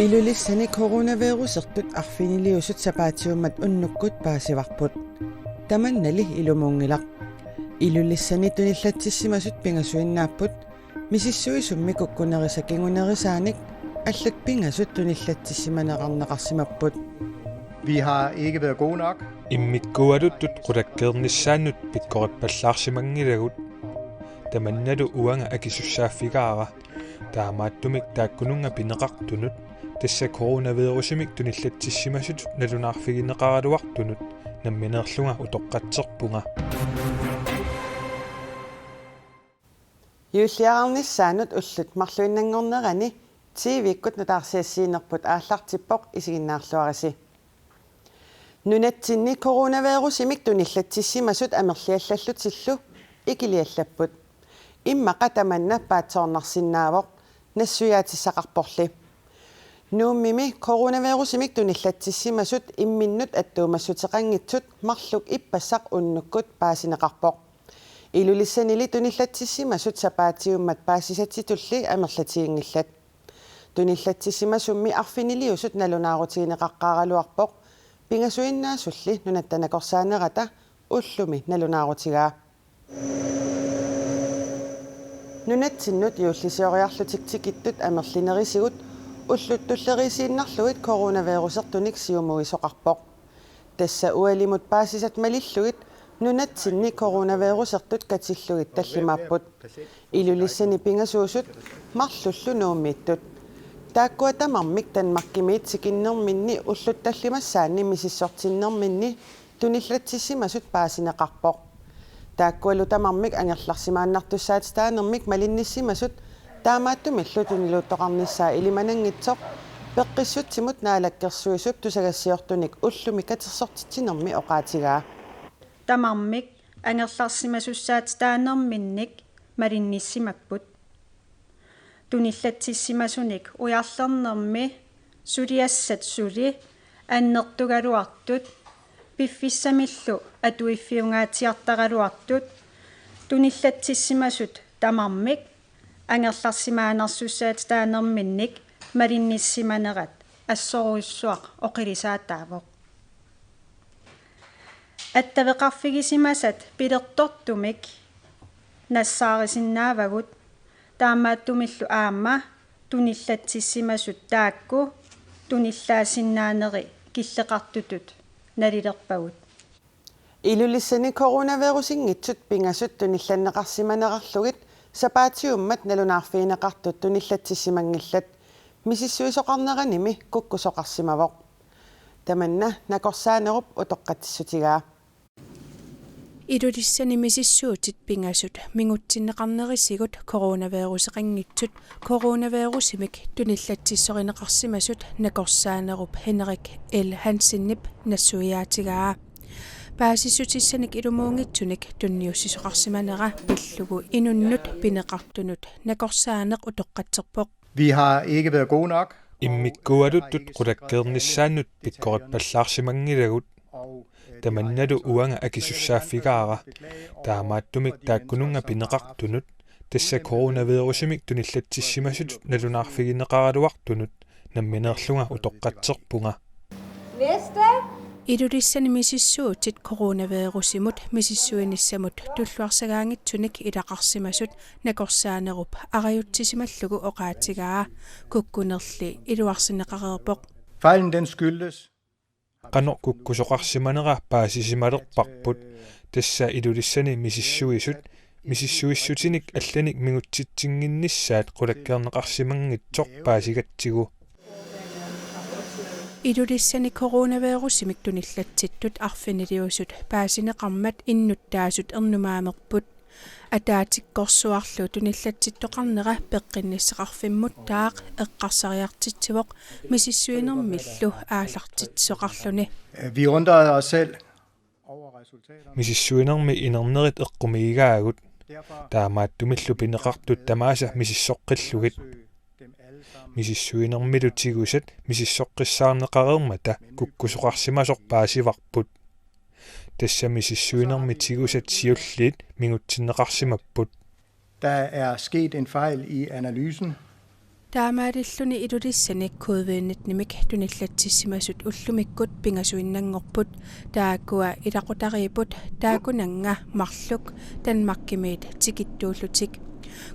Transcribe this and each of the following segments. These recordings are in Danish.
Ilulissani coronavirusertut arfiniliusut sapaatiummat unnukkut paasivarput tamannali ilumuungilaq ilulissani tunillatsissimasut pingasuinnaapput misissui summi kukkunerisa kingunerisaanik allut pingasut tunillatsissimaneqarneqarsimapput. Vi har ikke været gode nok. Immikkualuttut qulakkeernissaannut pikkoqippallaarsimangilagut tamannadu uanga akisussaaffikaara taamaattumik taakkununga pineqartunut tassa coronavirusimik tunillatsissimasut nalunaarfigineqaraluartunut nammineerlunga utoqqatserpunga Юллиарнissaanut уллут марлуиннангорнерани тивиккут нутаарсиассиинерпут ааллартиппоқ исигиннаарлуариси нунатсинни коронавирусимик туниллатсиссимасут амерлиаллаллутиллу икилиаллаппут иммақа таманна паатсоорнарсинаавоқ нассуяатиссақарпорли нууммими коронавирусимик туниллатсиссимасут имминнут аттуумассутеқангитсут марлук иппассақ уннуккут паасинеқарпоқ илулиссанили туниллатсиссимасут сапаатиуммат паасисатситулли амерлатигингиллат туниллатсиссимасумми арфинилиусут налунаарутигинеқаққаралуарпоқ пингасуиннаасулли нунаттанакорсаанерата уллуми налунаарутигаа нунатсиннут юуллисиориарлутиктикиттут амерлинерисигут уллуттуллерисииннарлугит коронавирусертуник сиумуисоқарпоқ тасса уалимут паасисат малиллугит нунатсинни коронавирусертут катиллугит таллимааппут илулиссани пингасуусут марлуллу нууммииттут тааккуа тамармик танмаркимиит сикиннерминни уллутталлимассаанни мисиссортиннерминни туниллатсиссимасут паасинеқарпоқ тааккуалу тамармик ангерларсимааннартуссаат таанермик малинниссимасут таамааттумиллу тунилуттоқарниссаа илиманангитсоқ пеққиссутсимут наалаккерсуисуп тусагассиортуник уллуми катерсортитсинерми оқаатигаа тамармик ангерларсимасуссаат таанерминник малинниссимаппут туниллатсиссимасуник уярлернерми сулиассат сули аннертугалуартут пиффиссамиллу атуиффиунгаатиартаралуартут туниллатсиссимасут тамармик ангерларсимаанерсуссаат таанерминник малинниссиманерат ассоруиссуақ оқилисаатаавоқ аттавеқарфигисимасат пилертортумик нассаарисиннаавагут таамааттумиллу аама туниллатсиссимасут таакку туниллаасиннаанери киллеқартутут налилерпагут илулиссани коронавирусингитсут пингасут тунилланнеқарсиманеқарлугит сапаатиуммат налунаарфиинеқартут туниллатсиссимангиллат мисиссуисоқарнераними куккусоқарсимавоқ таманна накорсаанеруп утоққатиссутигаа илулиссани мисиссуутит пингасут мингутсиннеқарнерисигут коронавирусеқангитсут коронавирусимик туниллатсиссоринеқарсимасут накорсаанеруп Henrik L. Hansenip нассуяатигаа паасиссутиссаник илумуунгитсуник тунниуссисоқарсиманера пиллугу инуннут пинеқартунут накорсаанеқ утоққатсерпоқ Vi har ikke været gode nok. Immikkualuttut qulakkeernissaannut pikkoqippallaarsimangilagut tamannadu uanga akisussaaffikaara taamaattumik taakkununga pineqartunut tassa coronavirusimik tunillatsissimasut nalunaarfigineqaraluartunut nammineerlunga utoqqatserpunga илулиссани мисиссуутит коронавируsimут мисиссуинissamут туллуарсагаангитсуник илақарсимасут накорсаанеруп ариутсисималлугу оқаатигаа куккунерли илуарсинеқареерпоқ Fejlen den skyldes qano kukkusoqarsimanera paasisimalerparput tassa ilulissani misissuissutinik allanik mingutsitsinginnissaat qulakkeerneqarsimangitsoq paasigatsigu илулиссани коронавируsimik туниллатситтут арфинилиусут паасинеқармат иннуттаасут ернумаамерпут атаатиккорсуарлу туниллатситтоқарнера пеққинниссеқарфиммут таақ эққарсариартитсивоқ мисиссуинермиллу аалартитсоқарлуни Vi undrede os selv over resultaterne. misissuinermi inernerit eqqumigaagut taamaattumillu pineqartut tamaasa misissoqqillugit misissuinermilutigusat misissoqqissaarneqareermata kukkusoqarsimasoq paasivarput tassa misissuinermitigusat siulliit mingutsinneqarsimapput Der er sket en fejl i analysen. Taamaarilluni ilulissani COVID-19 tunillattissimasut ullumikut pingasuinnangorput taakua ilaqutariiput taakunanga marluk Danmarkimiit tikittuullutik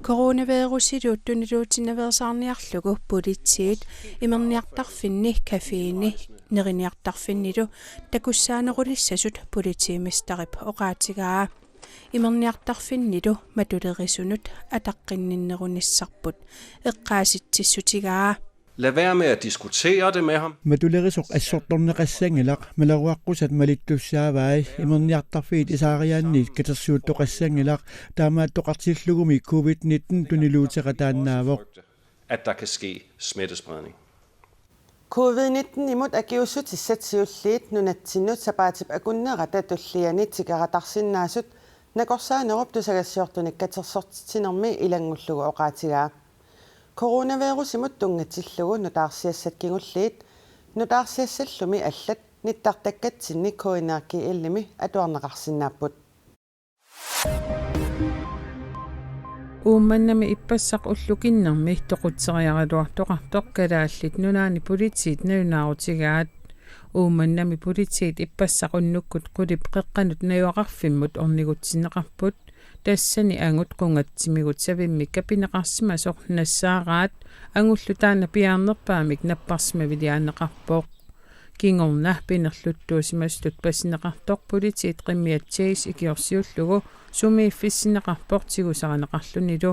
coronavirusiluut tuniluutinersaarniarlugu politiit imerniartarfinni kafeini neriniartarfinnilu takussaanerulissasut politiimistarip oqaatigaa imerniartarfinnilu matulerisunut ataqqinninnerunissarput eqqaasitsissutigaa. Lad være med at diskutere det med ham. Matulerisoq assortorneqassangilaq malaruaqqusat malittussaavai imerniartarfiit isaariaanniit katersuuttoqassangilaq taamaattoqartillugumi COVID-19 tuniluuteqataannaavoq At der kan ske smittespredning. COVID-19 imut akiussutisatsiulliit nunatsinut sapaatip akunnerata tullianit sikaratarsinnaasut nakorsaanerup tusagassiortunik katersortitinermi ilangullugu oqaatigaa. Coronavirus imut tungatillugu nutaarsiassakkinulliit nutaarsiassallumi allat nittartakkatsinni koinerki illimi atuarneqarsinnaapput. Uumannami ippassaq ullukinnermi toqutseriaraluartoqartoq kalaallit nunaani politiit naunaautigaat uumannami politiit ippassaq unnukkut qulip qeqqanut najuaqarfimmut ornigutsinneqarput tassani angut qungatsimigut savimmik kapineqarsimasoq nassaaraat angullu taana piaarnerpaamik napparsmaviliaaneqarpoq kingorna pinerluttuusimaslut passineqartoq politiit qimmiatsigis ikiorsiullugu sumiiffissineqarportigusaraneqarlunilu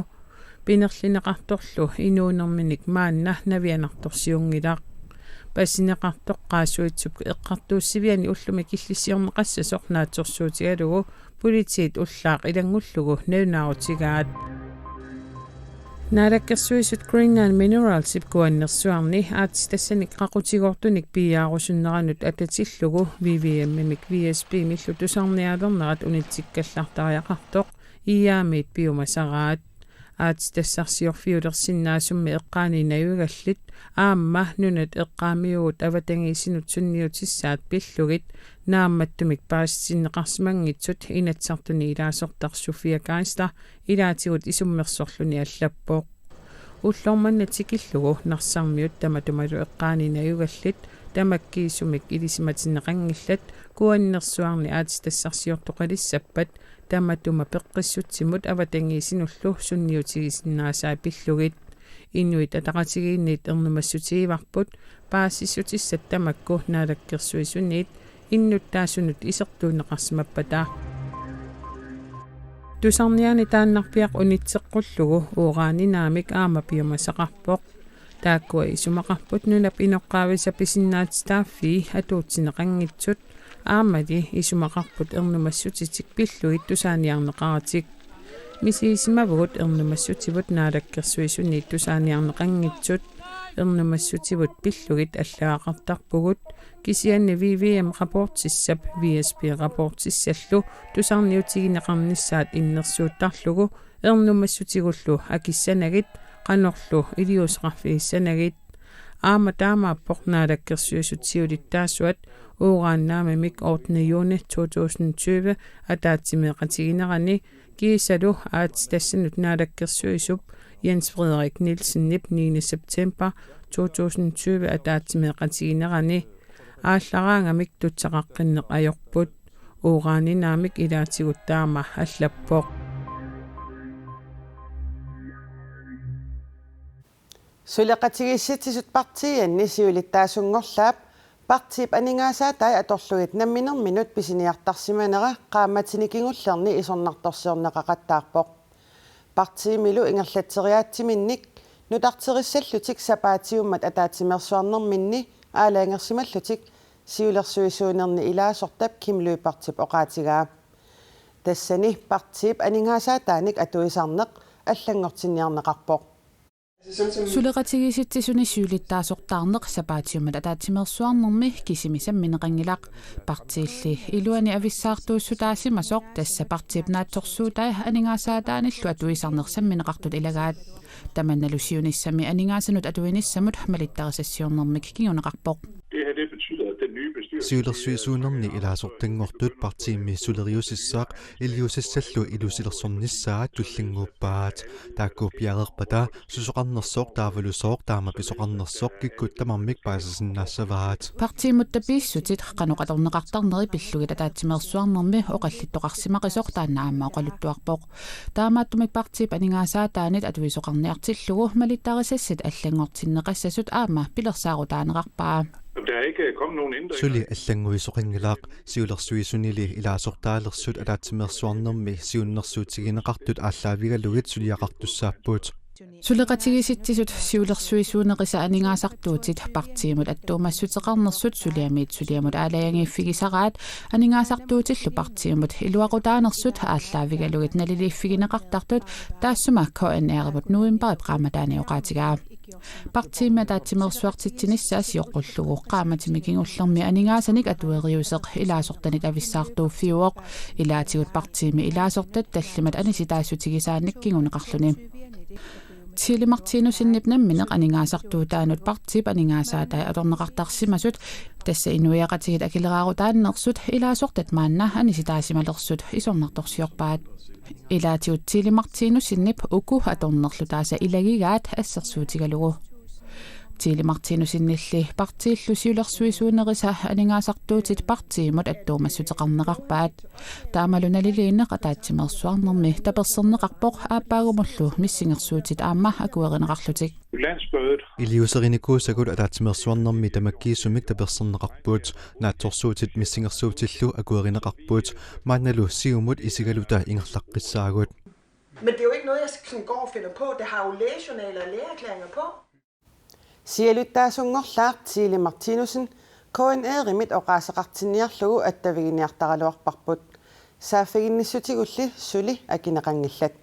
pinerlineqartorlu inuunerminik maanna navianartorsiungilaq passineqartoq qaasuitsuk eqqartuussiviani ullumi killisiorneqassasoq naatsorsuutigalugu politiit ullaaq ilangullugu naunaautigaat naarаккерсуисут Greenland Minerals ipkuannersuarni aatistassani qaqutigoortunik piaarusunneranut atatsillugu VVM-mik VSP millu tusarnialernerat unitsikkallartariaqartoq iyaamiit piumasaraat aatistassarsiorfiulersinnaasummi eqqaaninayugallit aamma nunat eqqaamiugut avatangiisinut sunniutissaat pillugit naammattumik paassinneqarsimangitsut inatsartuni ilaasortar Kaista ilaatigut isummersorluni allappoq ullormannatikillugu narsarmiut tamatumalu eqqaaninayugallit tamakkiisumik ilisimatinneqangillat kuannersuarni aatistassarsiortoqalissappat tamatuma peqqissutsimut avatangiisinullu sunniutigisinnaasa pillugit inuit ataqatigiinniit ernumassutiivarput paassissutissat tamakku naalakkersuisunniit innuttaasunut isertuuneqarsimappataa tusarniani taannarpiaq unitseqqullugu uuraaninaamik aamapiumasaqarpoq taakkua isumaqarput nunap inoqqaavisapisinnaatistaaffii atuutsineqangitsut aamali isumaqarput ernumassutitik pilluit tusaaniarneqaratik misiisimavugut ernumassutibut naalakkersuisunniit tusaaniarneqangitsut ernumassutibut pillugit allaaqartarpugut kisianni VVM rapportissap VSP rapportissallu tusarniutigineqarnissaat innersuuttarlugu ernumassutigullu akissanagit qanorlu iliusqarfiissanagit aama taamaappoq naalakkersuisutiulittaasuat uuraannaamamik 8. juni 2020 ataatimeeqatiginerani kiisalu aatistassanut naalakkersuisup Jens Frederik Nielsen 9. september 2020 ataatimeeqatiginerani ааллараангамик тутсақаққиннеқ ajorput уураанинаамик илаатигуттаама аллаппоқ сулеқатигисситсисут партианни сиулиттаасунгорлаап партип анингаасаатай аторлугит намминерминут писиниартарсиманера qaammatinikingullерни исорнарторсиорнеқақаттаарпоқ партиимилу ингерлатсериаатсиминник нутартериссаллутик сапаатиуммат атаатимерсуарнерминни аалаангерсималлутик сиулерсуисуунерни илаасортап кимлуипартип оqaatigaa тассани партип анингаасаатааник атуисарнеқ аллангортинниарнеқарпоқ сулеқатигиситсисуни сиулиттаасортаарнеқ сапаатиумат атаатимерсуарнерми кисимисамминеқангилақ партиилли илуани ависсаартууссутаасимасоқ тасса партип наатсорсуутай анингаасаатааниллу атуисарнерсамминеқартут илагаат Tamannalusiunissami aningasanut atuinissamut malittarisassuornermik kinguneqarpoq. Siulersuisuunerni ilaasortangortut partiimmi suleriusissaaq iliusissallu ilusilersornissaat tullinguuppaat taakkuupiareerpata susoqarnersoq taavalusoq taama pisoqarnersoq kikkuttamarmik paasasinnaassavaat Partiimutta piissutit qanuqatorneqartarneri pillugi tataatsimersuarnermi oqallittoqarsimaqisoq taannaamma oqaluttuarpoq taamaattumik partiip aningaasa taanit atuisoqarniartillugu malittarisassit allangortinneqassasut aama pilersaarutaaneqarpaa Suli allanguisoqingilaaq siulersuisunili ilaasortaalerssut alaatsimersuarnermi siunnersuutigineqartut ааllaavigalugit suliaqartussaappuut Suleqatigisittisut siulersuisuuneqisa aningaasartuutit partiimut attuumassutеқарнерсут suliamut aalаянgiifфигисараат aningaasartuutillu partiimut iluaqutaanersut ааllaavigalugit naliliiffigineqartartut taassuma KNR-mut nuimbari qaamataaniоqaatigaa Partiimia taatsimersuartittinissaas joqqullugu qaamatimikingullерми aningaasаник atueriuseq ilaasortanit avissaartuuffiuoq ilaatigut partiimi ilaasortat tallimat anisitaassutigisaanik kinguneqarluni Tiilimartiinusinnipnammineq aningaasartuutaanut partiip aningaasaatai atorneqartarsimasut tassa inuiaqatigit akileraarutaannersut ilaasortat maanna anisitaasimallersut isornartorsiorpaat ilaatigut tiilimartiinusinnip uku atornerlu taasa ilagigaat assersuutigalugu Tiilimartiinusinnilli partiillu siulersuisuunerisa aningaasartuutit partiimut attuumassutеқарнеқарпаат таамалуналилиинне qataatsimersuarnermi taperserneqarpoq aapaagumullu missingersuutit aamma akuerinеқарлутик Iliuserinikusakut alaatsimersuarnermi tamakkiisumik taperserneqarpuut naatsorsuutit missingersuutillu akuerineqarpuut maannalu siumut isigaluta ingerlaqqissaagut Men det er jo ikke noget, jeg sådan går og finder på. Det har jo lægejournaler og lægeerklæringer på. Sialuttaasungorlaaq Tiilimartiinusen KNR-imit oqaasaqartiniarlugu attaviginiartaraluarparput saafiginnissutikulli suli akineqangillat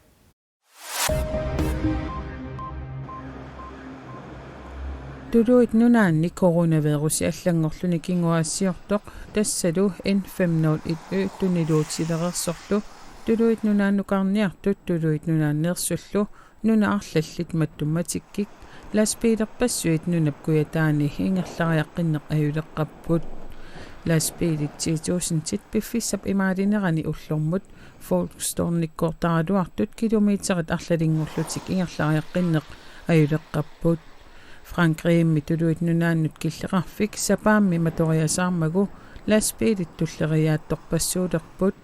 Tuluit nunaanni coronavirusi allangorluni kinguaassiortoq tassalu N501 tuniluutilerersorlu tuluit nunaannuqarniartut tuluit nunaanneersullu nunaarlallit mattummatikkik Laspiilerpassuit nunapkuyataani ingerlariaqqinneq ayuleqqapput Laspiilit 2000 piffissap imaalinerani ullormut Folkestornikkortaraluartut kilometerit arlalingorlutik ingerlariaqqinneq ayuleqqapput Frankriimmi tuluit nunaannut killeqarfik sapaammi matoriasaarmagu Laspiilit tulleriaattorpassuulerput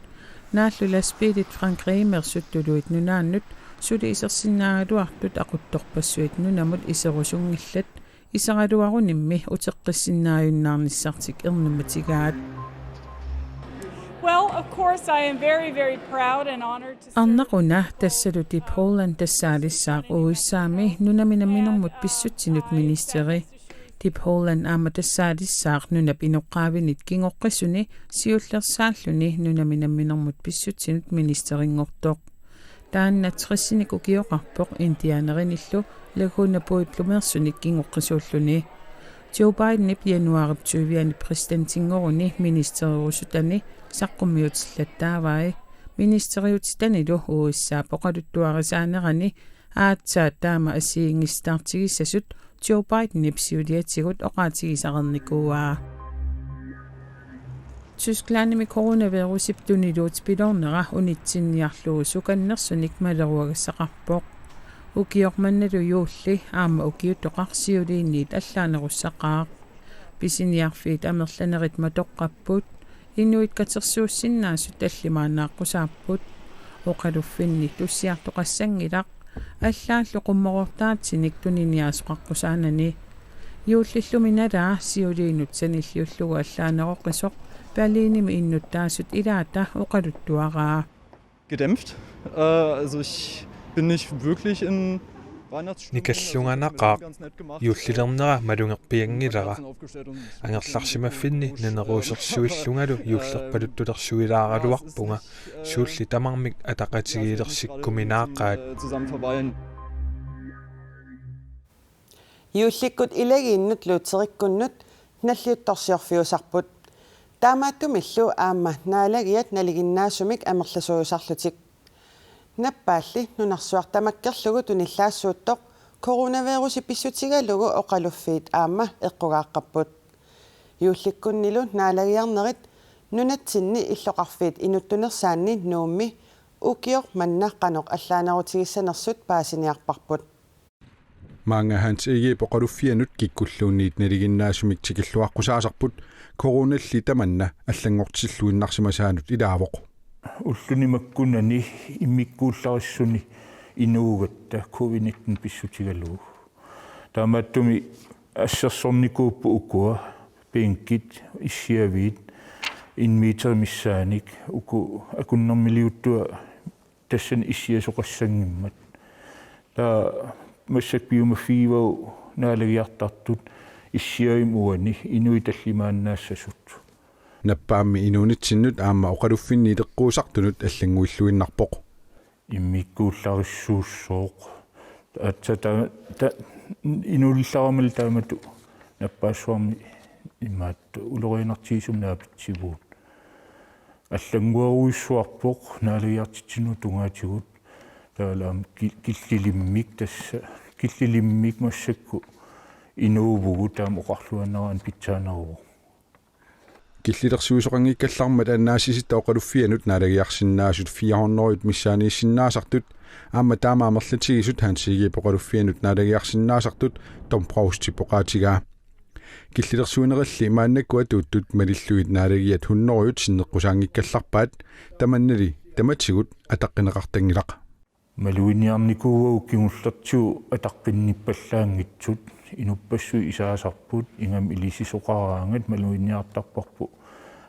naallu Laspiilit Frankriimersut tuluit nunaannut Suli isersinnaaluartut aquttorpassuit nunamut iserusungillat isaraluarunimmi uteqqissinnaayunnaarnissartik ernummatigaat Well, of course, I am very proud and honored to Arnaquna tassaluti Poland tassaalissaaq uissaami nunaminamminermut pissutsinut ministeri ti Poland aama tassaalissaaq nunap inoqqaavinit kingoqqisuni siullersaalluni nunaminamminermut pissutsinut ministerinngortoq Taanna trissiniku kioqarpoq indianerinillu laguna puiplumersunik kingoqqisuulluni Joe Biden januarip 20 presidentingoruni ministeriurusutani saqqummiutillattaavai ministeriutitanilu uissaa poqaluttuarisaanerani aatsaa taama asiingistaartigissasut Joe Biden ipsiuliatigut oqaatigisaqernikuaa Tysklandimi coronavirusip tuniluutipilornera unitsinniarlugu sukannersunik maleruagassaqarpoq ukiormannalu yuulli aama ukiuttoqarsiuliinniit allaanerussaqaaq pisiniarfiit amerlanerit matoqqapput inuit katersuussinnaasut allimaannaaqqusaarput oqaluffinni tussiartoqassangilaq allaallu qummorortaatinik tuniniasoqaqqusaaani yuullilluminalaa siuliinut sanilliullugu allaaneroqqisoq Berlinimi innuttaasut ilaata oqaluttuaraa gedämpft. Also ich bin nicht wirklich in Nikallunganaqaaq yuullilernera malungerpiangilera angerlarsimaffinni naneruusersuillungalu yuullerpaluttulersuilaaraluarpunga suulli tamarmik ataqatigiilersikkuminaaqaat Yuullikkut ilagiinnut luuterikkуnnut nalliuttorsiorfiusarput taamaattumillu aamma naalagiat naliginnaasumik amerlasuusarlutik Nappaалli nunarsuartamakkerlugu tunillaassуутtoq coronavirusi pissutigalugu oqaluffiit aamma eqqugaaqqapput. Yuullikkunnilu naalagiarnerit nunatsinni illoqarfiit inuttunersaanni nuummi ukior mannaqqanoq allaanerutigissanersut paasiniarparput. Mange hans ikke poqaluffianut kikkulluunniit naliginnaasumik tikilluaqqusaasarput coronalli tamanna allangortilluinnarsimasaanut ilaavoq. Ullunimakkunani immikkuullarissuni inuugatta covid-19 pissutigalugu. Taamattumi assersornikuuppu ukua penkit issiaviit inmiitermissaanik uku akunnermiliuttua tassan issiasoqassangimmat. Ta massakpiumaffiivau naalagiartartut issiaimuani inuitallimaannaassasut. Nappaammi inuunitsinnut aamma oqaluffinni teqquusartunut allanguilluinnarpoq. Immikkuullarissuussooq atsata inuullaramal taamatu nappaassuarmi immaattu uloriinartiisum naapitsivuut. Allanguaruissuarpoq naalagiartitsinu tungaatigut taalaam killilimmik tassa killilimmik massakku inuuvugu taam oqarluanneraan pitsaanaruvo. Killilersuusoqangiikkallarmat annaasisitta oqaluffianut naalagiarsinnaasut 400 missaaniissinnaasartut aamma taamaamerlatigisut hansiigi poqaluffianut naalagiarsinnaasartut tomprausti poqaatigaa. Killilersuuneralli maannakku atuuttut malilluit naalagiat 100 sinneqqusaangikkallarpaat tamannali tamatigut ataqqinеqартангилaq. Maluinniarnikuugu kingullertuu ataqqinnippallaangitsut inuppassui isaasarput ingam ilisisoqaraangat maluinniartarparpu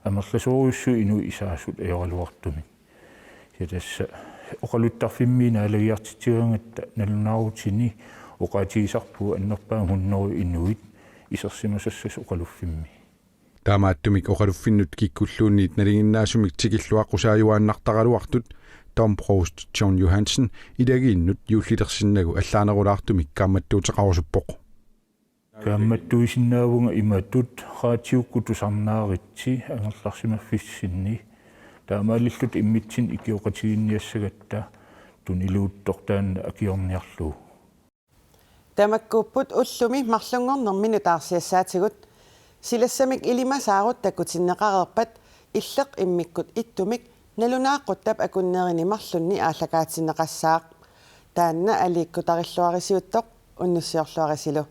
amerlasoorussui inu isaasut ajoraluartumi. Tassa oqaluttarfimmi naalagiartitigangatta nalunaarutsini oqaatigisarpu annerpaa 100 inuit isersimasassas oqaluffimmi. Taamaattumik oqaluffinnut kikkulluunniit naliginnaasumik tikilluaqqusaayuaannartaqaluartut Tom Prost John Johansen idagiinnut juullitersinnagu allaanerulaartumik kaammattuuteqarusuppoq. Kaammattuisinnaavunga imatut raatiukkutusarnaaritsi angerlarsimaffissinni taamaalillut immitsin ikioqatiginniassagatta tuniluuttortaanna akiorniarluu. Tamakkuupput ullumi marlungornerminu taarsiassaatigut silassamik ilimasaarut takkutinneqarerpat illeq immikkut ittumik nalunaaqquttab akunneerinimarlunni aallakaatinneqassaaq taanna aliikkutarilluarisiuttoq unnussiorluarisilu.